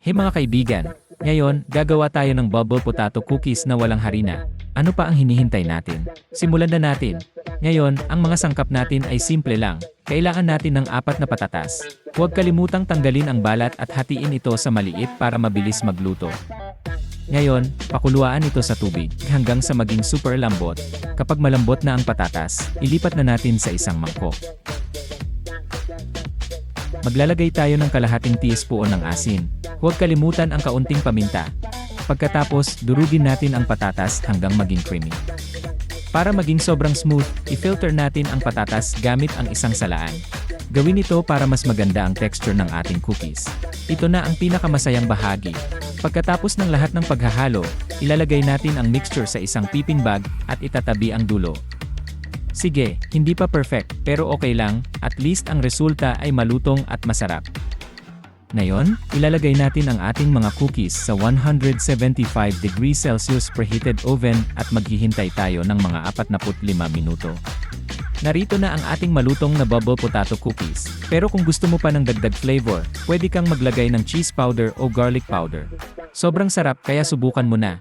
Hey mga kaibigan, ngayon, gagawa tayo ng bubble potato cookies na walang harina. Ano pa ang hinihintay natin? Simulan na natin. Ngayon, ang mga sangkap natin ay simple lang. Kailangan natin ng 4 na patatas. Huwag kalimutang tanggalin ang balat at hatiin ito sa maliit para mabilis magluto. Ngayon, pakuluan ito sa tubig hanggang sa maging super lambot. Kapag malambot na ang patatas, ilipat na natin sa isang mangkok. Maglalagay tayo ng kalahating teaspoon ng asin. Huwag kalimutan ang kaunting paminta. Pagkatapos, durugin natin ang patatas hanggang maging creamy. Para maging sobrang smooth, i-filter natin ang patatas gamit ang isang salaan. Gawin ito para mas maganda ang texture ng ating cookies. Ito na ang pinakamasayang bahagi. Pagkatapos ng lahat ng paghahalo, ilalagay natin ang mixture sa isang piping bag at itatabi ang dulo. Sige, hindi pa perfect, pero okay lang, at least ang resulta ay malutong at masarap. Ngayon, ilalagay natin ang ating mga cookies sa 175 degrees Celsius preheated oven at maghihintay tayo ng mga 45 minuto. Narito na ang ating malutong na bubble potato cookies. Pero kung gusto mo pa ng dagdag flavor, pwede kang maglagay ng cheese powder o garlic powder. Sobrang sarap kaya subukan mo na.